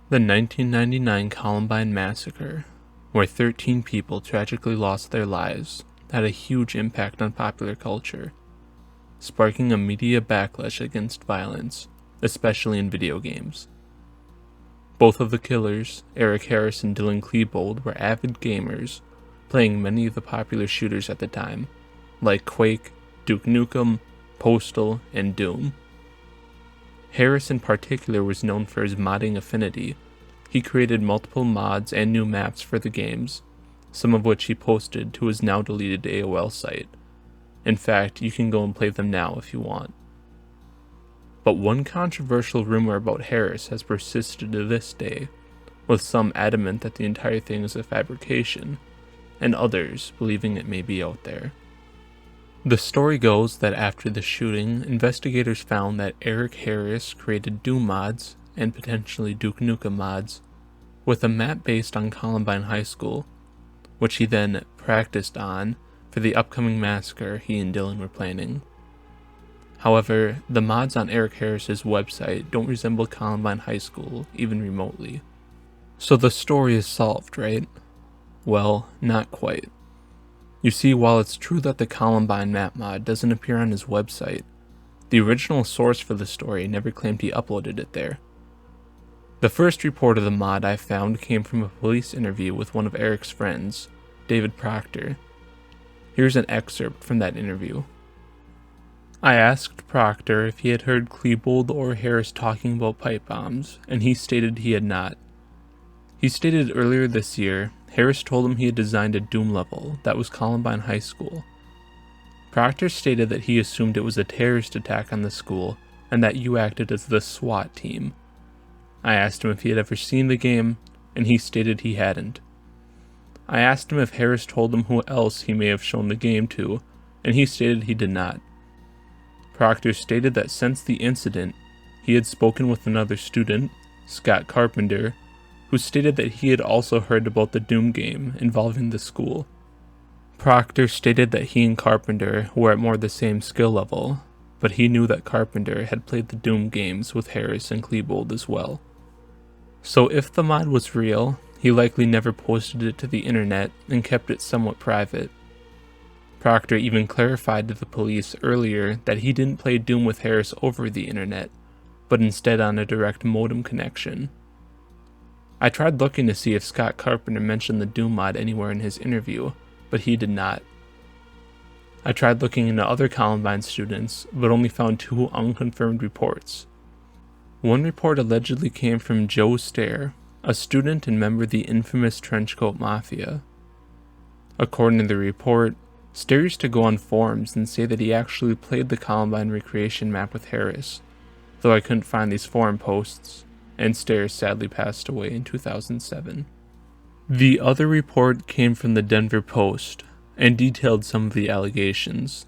The 1999 Columbine massacre, where 13 people tragically lost their lives, had a huge impact on popular culture, sparking a media backlash against violence, especially in video games. Both of the killers, Eric Harris and Dylan Klebold, were avid gamers, playing many of the popular shooters at the time, like Quake, Duke Nukem, Postal, and Doom. Harris in particular was known for his modding affinity. He created multiple mods and new maps for the games, some of which he posted to his now deleted AOL site. In fact, you can go and play them now if you want. But one controversial rumor about Harris has persisted to this day, with some adamant that the entire thing is a fabrication, and others believing it may be out there. The story goes that after the shooting, investigators found that Eric Harris created Doom mods, and potentially Duke Nukem mods, with a map based on Columbine High School, which he then practiced on for the upcoming massacre he and Dylan were planning. However, the mods on Eric Harris's website don't resemble Columbine High School, even remotely. So the story is solved, right? Well, not quite. You see, while it's true that the Columbine map mod doesn't appear on his website, the original source for the story never claimed he uploaded it there. The first report of the mod I found came from a police interview with one of Eric's friends, David Proctor. Here's an excerpt from that interview. I asked Proctor if he had heard Klebold or Harris talking about pipe bombs, and he stated he had not. He stated earlier this year, Harris told him he had designed a Doom level that was Columbine High School. Proctor stated that he assumed it was a terrorist attack on the school, and that you acted as the SWAT team. I asked him if he had ever seen the game, and he stated he hadn't. I asked him if Harris told him who else he may have shown the game to, and he stated he did not. Proctor stated that since the incident, he had spoken with another student, Scott Carpenter, who stated that he had also heard about the Doom game involving the school. Proctor stated that he and Carpenter were at more the same skill level, but he knew that Carpenter had played the Doom games with Harris and Klebold as well. So if the mod was real, he likely never posted it to the internet and kept it somewhat private. Proctor even clarified to the police earlier that he didn't play Doom with Harris over the internet, but instead on a direct modem connection. I tried looking to see if Scott Carpenter mentioned the Doom mod anywhere in his interview, but he did not. I tried looking into other Columbine students, but only found 2 unconfirmed reports. One report allegedly came from Joe Stair, a student and member of the infamous Trenchcoat Mafia. According to the report, Stair used to go on forums and say that he actually played the Columbine recreation map with Harris, though I couldn't find these forum posts, and Stair sadly passed away in 2007. The other report came from the Denver Post, and detailed some of the allegations.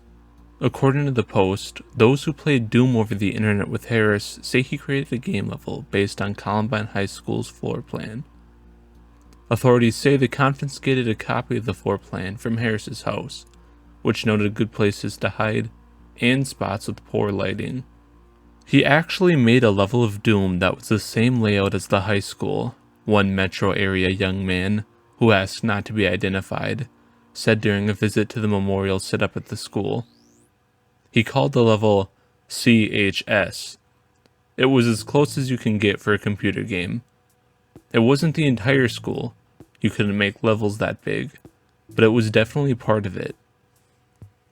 According to the Post, those who played Doom over the internet with Harris say he created a game level based on Columbine High School's floor plan. Authorities say they confiscated a copy of the floor plan from Harris's house, which noted good places to hide, and spots with poor lighting. He actually made a level of Doom that was the same layout as the high school, one metro area young man, who asked not to be identified, said during a visit to the memorial set up at the school. He called the level CHS. It was as close as you can get for a computer game. It wasn't the entire school, you couldn't make levels that big, but it was definitely part of it.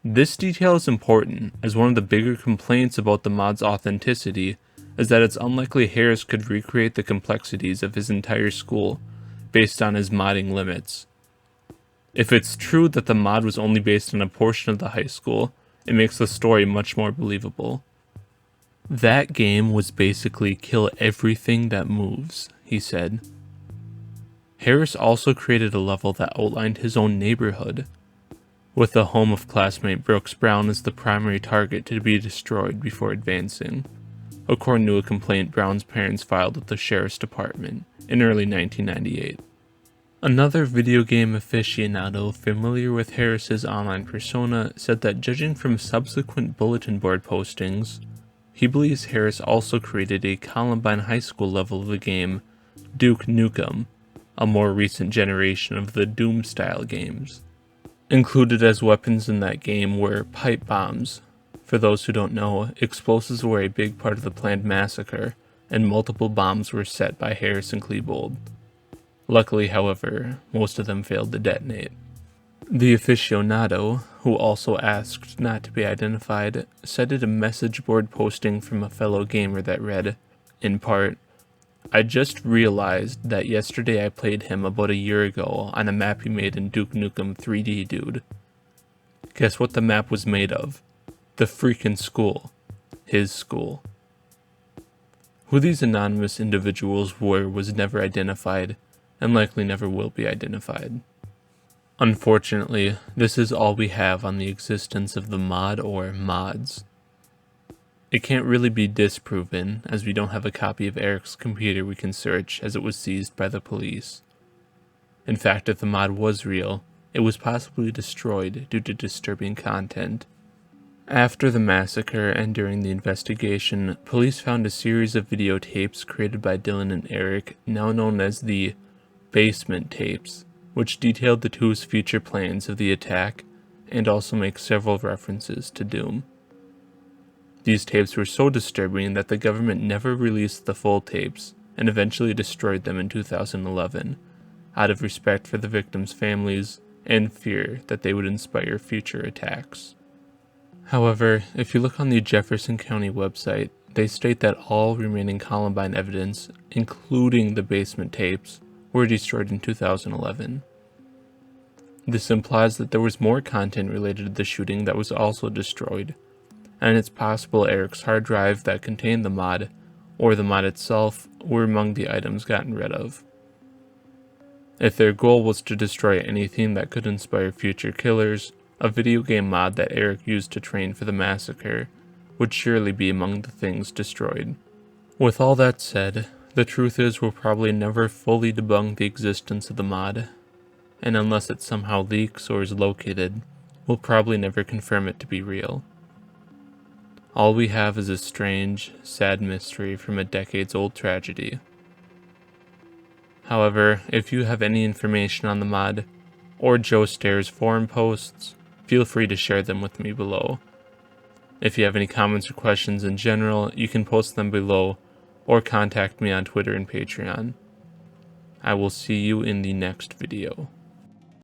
This detail is important, as one of the bigger complaints about the mod's authenticity is that it's unlikely Harris could recreate the complexities of his entire school based on his modding limits. If it's true that the mod was only based on a portion of the high school, it makes the story much more believable. That game was basically kill everything that moves, he said. Harris also created a level that outlined his own neighborhood, with the home of classmate Brooks Brown as the primary target to be destroyed before advancing, according to a complaint Brown's parents filed with the sheriff's department in early 1998. Another video game aficionado familiar with Harris's online persona said that judging from subsequent bulletin board postings, he believes Harris also created a Columbine High School level of the game Duke Nukem, a more recent generation of the Doom-style games. Included as weapons in that game were pipe bombs. For those who don't know, explosives were a big part of the planned massacre, and multiple bombs were set by Harris and Klebold. Luckily, however, most of them failed to detonate. The aficionado, who also asked not to be identified, cited a message board posting from a fellow gamer that read, in part, "I just realized that yesterday I played him about a year ago on a map he made in Duke Nukem 3D, dude. Guess what the map was made of? The freaking school. His school." Who these anonymous individuals were was never identified, and likely never will be identified. Unfortunately, this is all we have on the existence of the mod or mods. It can't really be disproven, as we don't have a copy of Eric's computer we can search, as it was seized by the police. In fact, if the mod was real, it was possibly destroyed due to disturbing content. After the massacre and during the investigation, police found a series of videotapes created by Dylan and Eric, now known as the basement tapes, which detailed the two's future plans of the attack and also make several references to Doom. These tapes were so disturbing that the government never released the full tapes and eventually destroyed them in 2011, out of respect for the victims' families and fear that they would inspire future attacks. However, if you look on the Jefferson County website, they state that all remaining Columbine evidence, including the basement tapes, were destroyed in 2011. This implies that there was more content related to the shooting that was also destroyed, and it's possible Eric's hard drive that contained the mod, or the mod itself, were among the items gotten rid of. If their goal was to destroy anything that could inspire future killers, a video game mod that Eric used to train for the massacre would surely be among the things destroyed. With all that said, the truth is we'll probably never fully debunk the existence of the mod, and unless it somehow leaks or is located, we'll probably never confirm it to be real. All we have is a strange, sad mystery from a decades-old tragedy. However, if you have any information on the mod, or Joe Stair's forum posts, feel free to share them with me below. If you have any comments or questions in general, you can post them below, or contact me on Twitter and Patreon. I will see you in the next video.